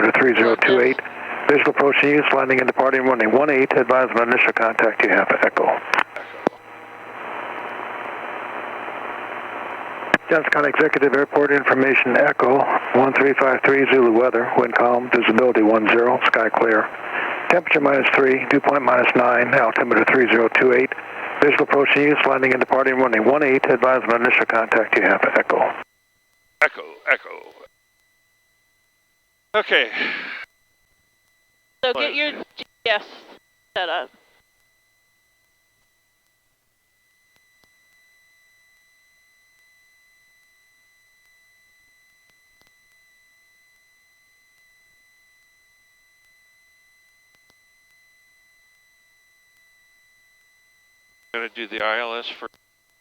altimeter 3028. Visual approaching use, landing and departing runway 18. Advise on initial contact you have, Echo. Johnson County Executive Airport information, Echo 1353 Zulu weather, wind calm, visibility 10, sky clear. Temperature -3, dew point -9, altimeter 3028. Visual approaching use, landing and departing runway 18. Advise on initial contact you have, Echo. Echo, Echo. Okay. So get your GPS set up. Gonna do the ILS first.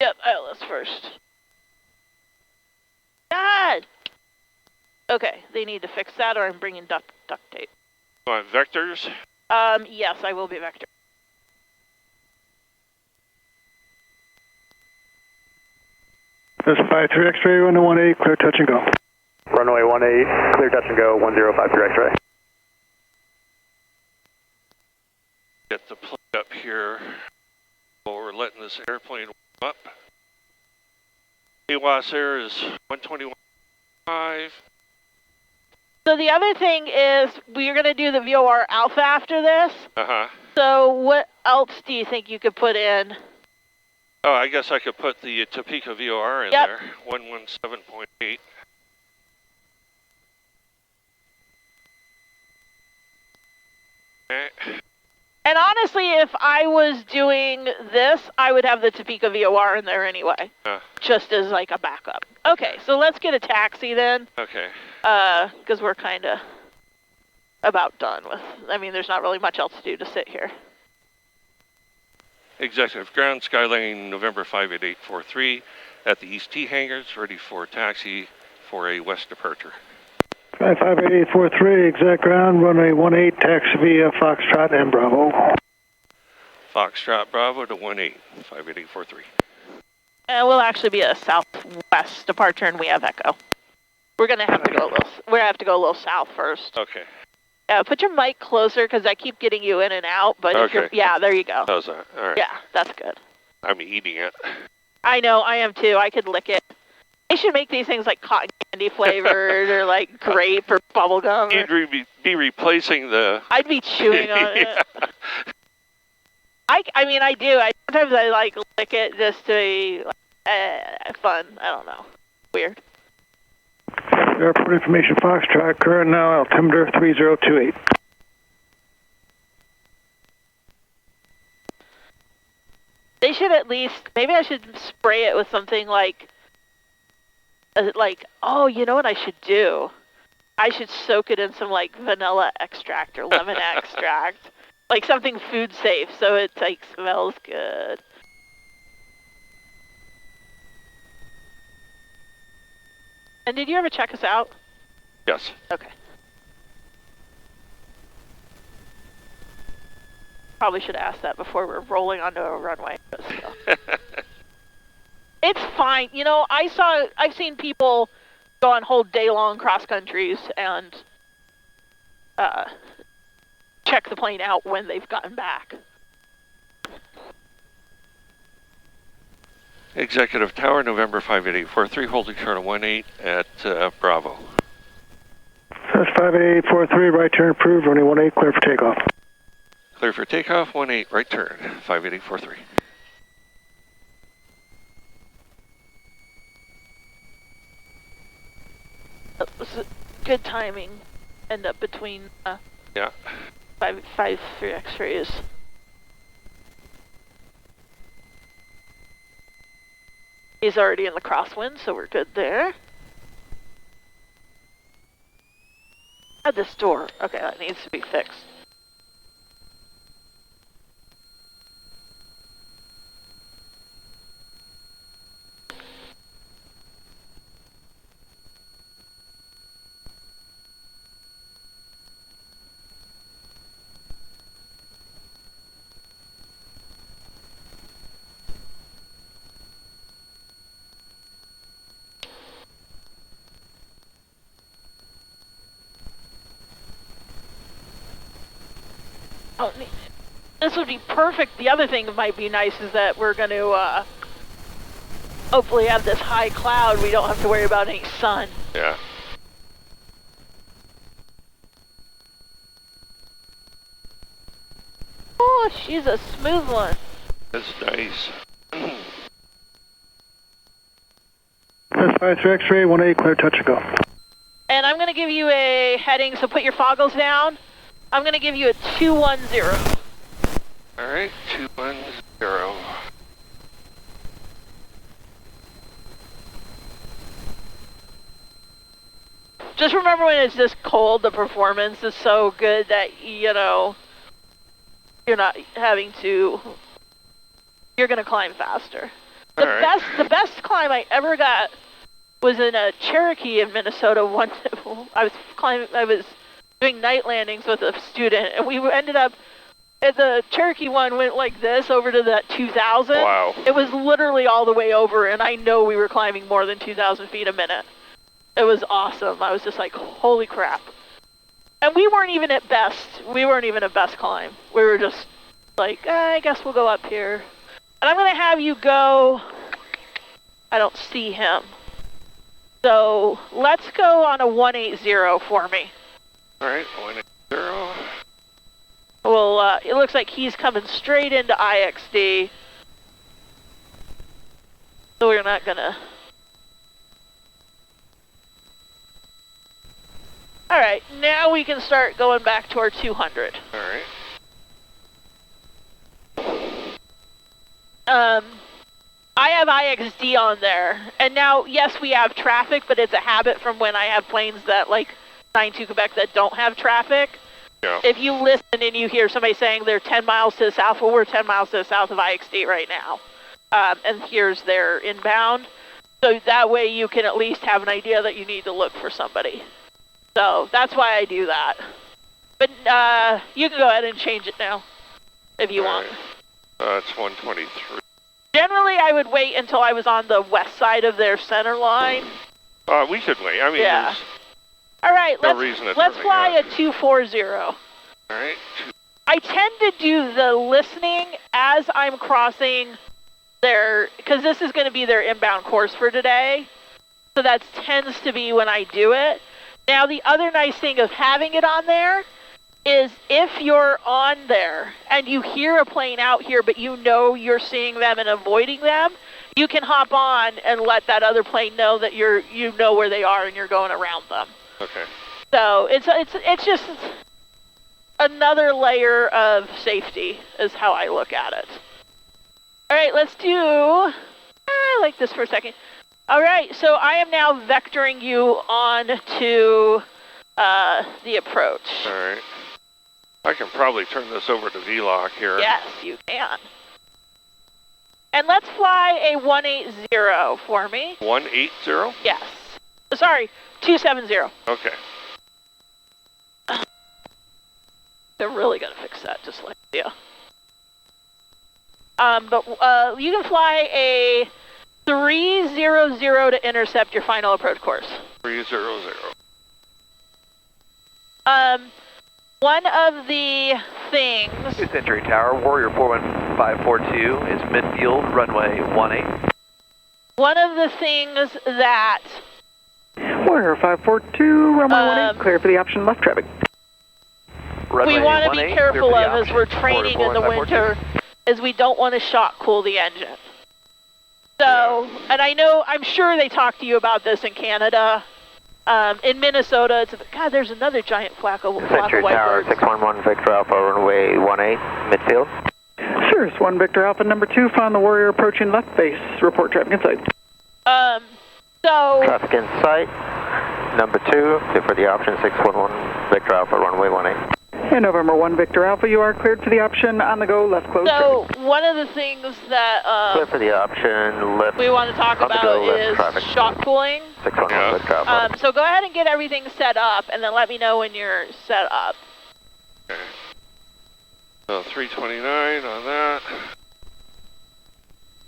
Yep, ILS first. God! Okay, they need to fix that or I'm bringing duct tape. On vectors? Yes, I will be vector. This is 53 X-ray, runway 18, clear touch and go. Runway 18, clear touch and go, 1053 X-ray. Get the plug up here. While we're letting this airplane warm up. AWAS air is 121.5. So the other thing is we're going to do the VOR alpha after this. Uh-huh. So what else do you think you could put in? Oh, I guess I could put the Topeka VOR in there, 117.8. Okay. And honestly, if I was doing this, I would have the Topeka VOR in there anyway, just as like a backup. Okay, so let's get a taxi then. Okay. Because we're kind of about done with, I mean, there's not really much else to do to sit here. Executive ground, Skylane November 58843 at the East T hangars, ready for taxi for a west departure. 58843, exact ground, runway 18, taxi via Foxtrot and Bravo. Foxtrot Bravo to 18, 58843. And we'll actually be a southwest departure and we have Echo. We're gonna have to go a little south first. Okay. Put your mic closer because I keep getting you in and out, but if you're, yeah, there you go. How's that? All right. Yeah, that's good. I'm eating it. I know, I am too. I could lick it. They should make these things like cotton candy flavored or like grape or bubble gum. You'd be replacing the... I'd be chewing on it. I mean, I do. Sometimes I like lick it just to be fun. I don't know. Weird. Airport information, Foxtrot, current now, altimeter 3028. They should at least, maybe I should spray it with something like, oh, you know what I should do? I should soak it in some like vanilla extract or lemon extract. Like something food safe so it like smells good. And did you ever check us out? Yes. Okay. Probably should ask that before we're rolling onto a runway. But still. It's fine. You know, I've seen people go on whole day-long cross countries and check the plane out when they've gotten back. Executive Tower, November 58843, holding short of 18 at Bravo. That's 58843, right turn approved, runway 18, clear for takeoff. Clear for takeoff, 18, right turn, 58843. That was good timing. End up between yeah. 553 X-rays. He's already in the crosswind, so we're good there. Add this door. Okay, that needs to be fixed. Oh, this would be perfect. The other thing that might be nice is that we're going to hopefully have this high cloud. We don't have to worry about any sun. Yeah. Oh, she's a smooth one. That's nice. S53 X-ray, 18, clear touch and go. And I'm going to give you a heading, so put your foggles down. I'm going to give you a 210. All right, 210. Just remember when it's this cold, the performance is so good that, you know, you're not having to, you're going to climb faster. The best climb I ever got was in a Cherokee in Minnesota. I was doing night landings with a student, and we ended up, the Cherokee one went like this over to that 2,000. Wow. It was literally all the way over, and I know we were climbing more than 2,000 feet a minute. It was awesome. I was just like, holy crap. And we weren't even at best. We weren't even at best climb. We were just like, I guess we'll go up here. And I'm going to have you go, I don't see him. So let's go on a 180 for me. All right, 180. Well, it looks like he's coming straight into IXD. So we're not going to... All right, now we can start going back to our 200. All right. I have IXD on there, and now, yes, we have traffic, but it's a habit from when I have planes that, like 92 Quebec, that don't have traffic. Yeah. If you listen and you hear somebody saying they're 10 miles to the south, well, we're 10 miles to the south of IXD right now, and here's their inbound. So that way you can at least have an idea that you need to look for somebody. So that's why I do that. But you can go ahead and change it now if you want. It's 123. Generally, I would wait until I was on the west side of their center line. We should wait. I mean, yeah. All right, no reason to let's fly a out. 240. All right. I tend to do the listening as I'm crossing their, because this is going to be their inbound course for today. So that tends to be when I do it. Now, the other nice thing of having it on there is if you're on there and you hear a plane out here, but you know you're seeing them and avoiding them, you can hop on and let that other plane know that you know where they are and you're going around them. Okay. So it's just another layer of safety is how I look at it. All right, let's do, I like this for a second. All right, so I am now vectoring you on to the approach. All right. I can probably turn this over to VLOC here. Yes, you can. And let's fly a 180 for me. 180? Yes. Sorry, 270. Okay. They're really going to fix that, just like you. But you can fly a 300 to intercept your final approach course. 300. One of the things... New Century Tower, Warrior 41542 is midfield, runway 18. One of the things that... Warrior 542, runway 18, clear for the option left traffic. Runway we want to be 18, careful clear for of the as we're option. training in the Warrior 542. winter, is we don't want to shock cool the engine. So, and I'm sure they talked to you about this in Canada. In Minnesota, God, there's another giant flock of Century Tower, whitebirds. 611 Victor Alpha, runway 18, midfield. Cirrus 1 Victor Alpha, number 2, found the Warrior approaching left base. Report traffic in sight. So... Traffic in sight, number 2, clear for the option, 611 Victor Alpha, runway 18. And November 1 Victor Alpha, you are cleared for the option on the go, left close. So, one of the things that clear for the option, left. we want to talk on the about go, is traffic. shock cooling. 611 Victor Alpha. So go ahead and get everything set up, and then let me know when you're set up. Okay. So 329 on that.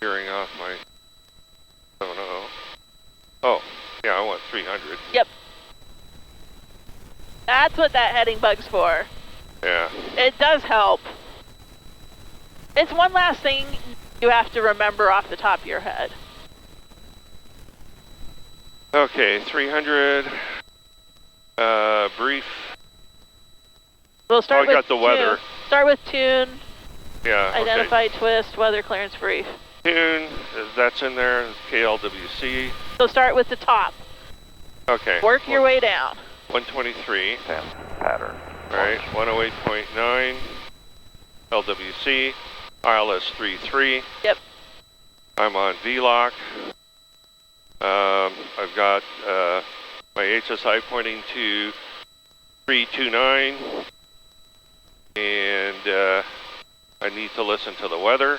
Gearing off my 70. Oh, yeah, I want 300. Yep. That's what that heading bug's for. Yeah. It does help. It's one last thing you have to remember off the top of your head. Okay, 300. Brief. We'll start with got the weather. Tune. Start with tune. Yeah. Identify, twist, weather clearance brief. Tune. That's in there. KLWC. So start with the top. Okay. Work your way down. 123. Pattern. All right. 108.9. LWC. ILS 33. Yep. I'm on VLOC. I've got my HSI pointing to 329, and I need to listen to the weather.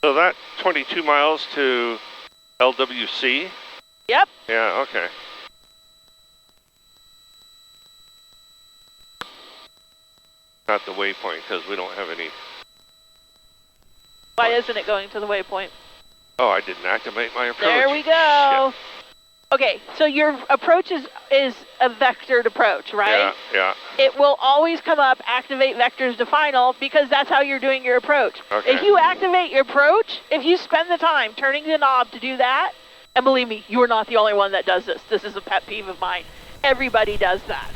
So that 22 miles to LWC? Yep. Yeah, okay. Not the waypoint, because we don't have any. Why isn't it going to the waypoint? Oh, I didn't activate my approach. There we go. Shit. Okay, so your approach is a vectored approach, right? Yeah. It will always come up, activate vectors to final, because that's how you're doing your approach. Okay. If you activate your approach, if you spend the time turning the knob to do that, and believe me, you are not the only one that does this. This is a pet peeve of mine. Everybody does that.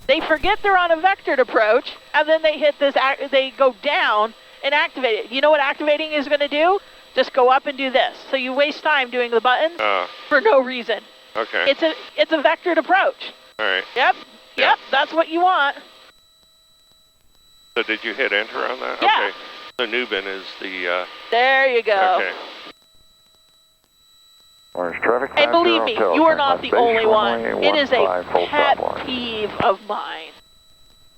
They forget they're on a vectored approach, and then they hit this, they go down and activate it. You know what activating is going to do? Just go up and do this. So you waste time doing the buttons for no reason. Okay. It's a vectored approach. All right. Yep, that's what you want. So did you hit enter on that? Yeah. Okay. So Newbin is the, There you go. okay. Orange traffic. And believe me, you are not the only one. It is a pet peeve of mine.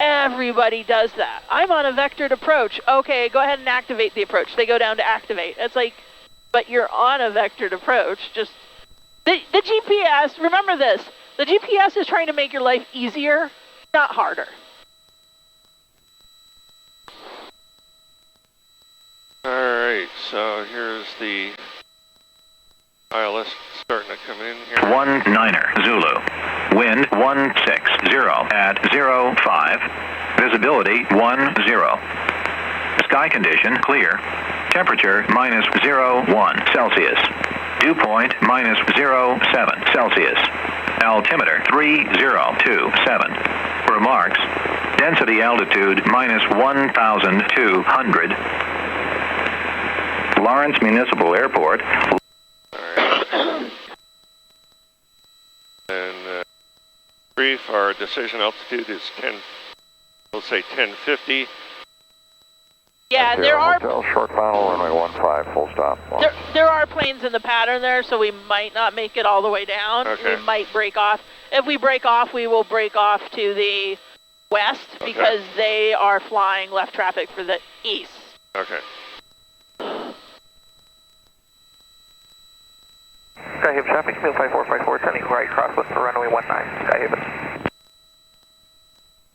Everybody does that. I'm on a vectored approach. Okay, go ahead and activate the approach. They go down to activate. It's like, but you're on a vectored approach. Just the GPS, remember this, the GPS is trying to make your life easier, not harder. All right, so here's the ILS starting to come in here. 19er Zulu. Wind 160 at 05. Visibility 10. Sky condition clear. Temperature -01 Celsius. Dew point -07 Celsius. Altimeter 3027. Remarks. Density altitude -1,200. Lawrence Municipal Airport. And brief, our decision altitude is 10, we'll say 1050. Yeah, and there are short final runway 15 full stop. there are planes in the pattern there, so we might not make it all the way down. Okay. We might break off. If we break off, we will break off to the west because they are flying left traffic for the east. Okay. Skyhaven traffic, 5454, turning right crosswind for runway 19, Skyhaven.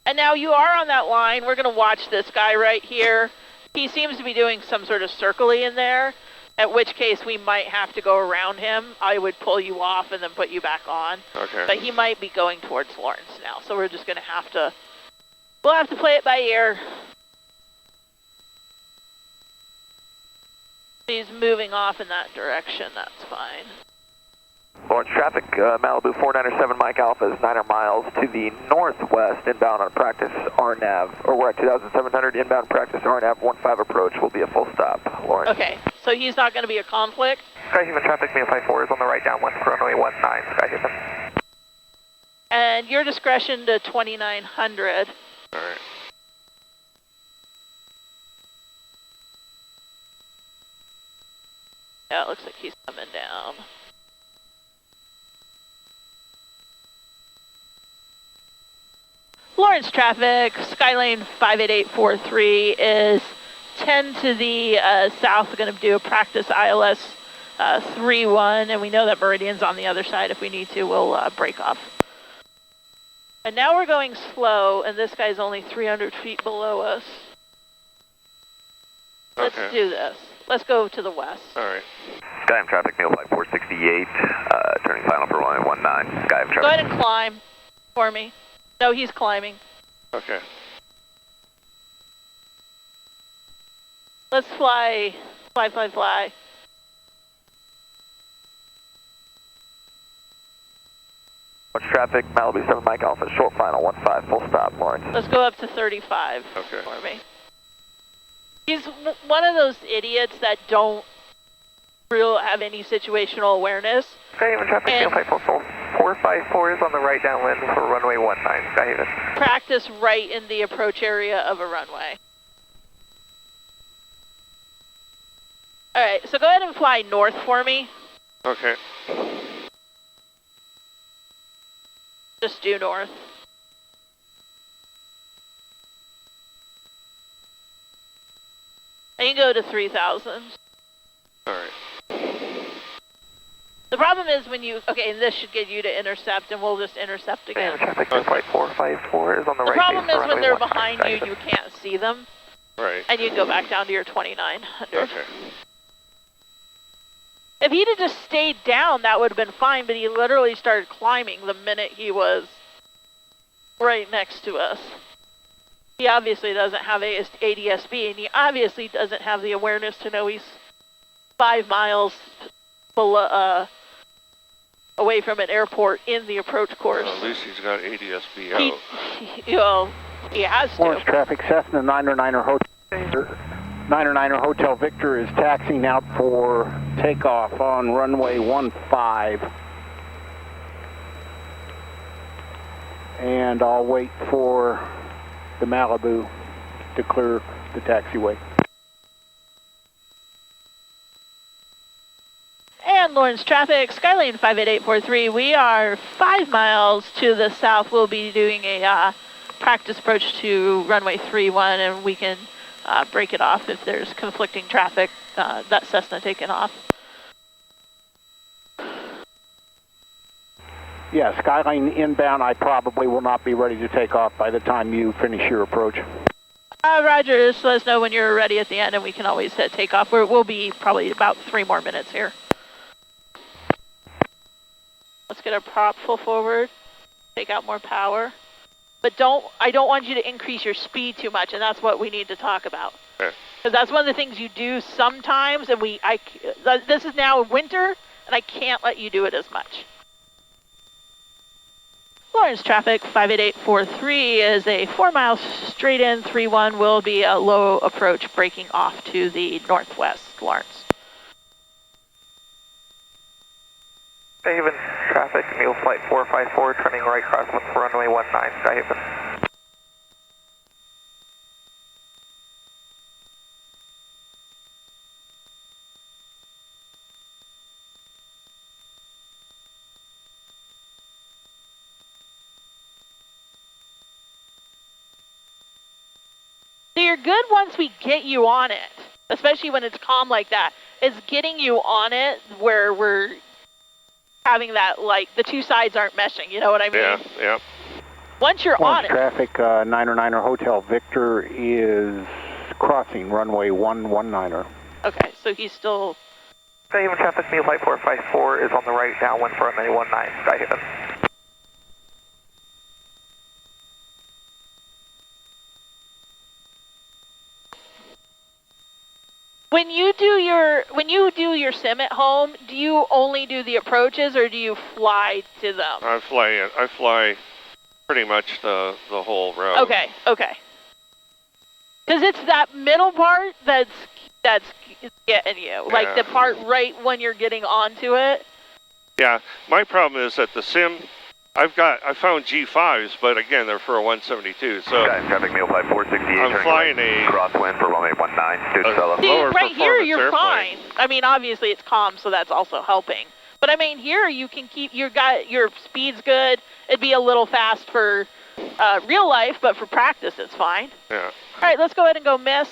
And now you are on that line. We're going to watch this guy right here. He seems to be doing some sort of circly in there, at which case we might have to go around him. I would pull you off and then put you back on. Okay. But he might be going towards Lawrence now, so we're just going to have to, we'll have to play it by ear. He's moving off in that direction, that's fine. Lawrence traffic, Malibu 497 Mike Alpha is 9 miles to the northwest, inbound on practice RNAV, or we're at 2,700 inbound practice RNAV 15 approach will be a full stop, Lawrence. Okay, so he's not going to be a conflict? Skyhaven traffic, 54 is on the right downwind for runway 19, Skyhaven. And your discretion to 2,900. All right. Yeah, it looks like he's coming down. Lawrence traffic, Skylane 58843 is 10 to the south. We're going to do a practice ILS 31, and we know that Meridian's on the other side. If we need to, we'll break off. And now we're going slow, and this guy's only 300 feet below us. Let's do this. Let's go to the west. All right. Skyhaven traffic, Neil Flight 468, turning final for runway 19, Skyhaven traffic. Go ahead and climb. for me. No, he's climbing. Okay. Let's fly. Fly. Watch traffic, Malibu 7 Mike Alpha, short final, 15, full stop, Lawrence. Let's go up to 35 Okay. for me. He's one of those idiots that don't really have any situational awareness. Skyhaven traffic, And- Flight 454 is on the right downwind for runway 19, Skyhaven. Practice right in the approach area of a runway. Alright, so go ahead and fly north for me. Okay. Just due north. And you go to 3,000. All right. The problem is when you, okay, and this should get you to intercept, and we'll just intercept again. Skyhaven traffic, Flight 454 is on the The right. problem base is for when runway they're 19, behind you, Skyhaven. you can't see them, Right. and you can go back down to your 2,900. Okay. If he'd have just stayed down, that would have been fine, but he literally started climbing the minute he was right next to us. He obviously doesn't have ADSB, and he obviously doesn't have the awareness to know he's 5 miles below, away from an airport in the approach course. Well, at least he's got ADSB out. He has Lawrence to. traffic, Cessna 909er Hotel Victor is taxiing out for takeoff on runway 15. And I'll wait for the Malibu to clear the taxiway. And Lawrence traffic, Skylane 58843. We are 5 miles to the south. We'll be doing a practice approach to runway 31, and we can break it off if there's conflicting traffic. That Cessna taking off. Yeah, Skyline inbound, I probably will not be ready to take off by the time you finish your approach. Roger, just let us know when you're ready at the end, and we can always hit takeoff. We'll be probably about 3 more minutes here. Let's get our prop full forward, take out more power. But I don't want you to increase your speed too much, and that's what we need to talk about. Okay. Because that's one of the things you do sometimes, and this is now winter, and I can't let you do it as much. Lawrence traffic 58843 is a 4 miles straight in, 31 will be a low approach breaking off to the northwest, Lawrence. Skyhaven traffic, Mule Flight 454, turning right crosswind for runway 19, Skyhaven. So you're good once we get you on it, especially when it's calm like that. It's getting you on it where we're having that, like, the two sides aren't meshing, you know what I mean? Yeah, yeah. Once you're on Lawrence it. traffic, 909er Hotel Victor is crossing runway 119er. Okay, so he's still... Skyhaven traffic, Mule Flight 454 is on the right downwind for runway 19, Skyhaven. When you do your sim at home, do you only do the approaches or do you fly to them? I fly pretty much the whole route. Okay. Because it's that middle part that's getting you. Like Yeah. the part right when you're getting onto it. Yeah, my problem is that the sim, I found G5s, but again, they're for a 172, so Skyhaven traffic, Mule Flight 468, I'm turning flying right, a crosswind for runway 19, good fellow. See, lower right here performance you're airplane. fine. I mean, obviously it's calm, so that's also helping. But I mean, here you can keep your speed's good. It'd be a little fast for real life, but for practice it's fine. Yeah. All right, let's go ahead and go miss.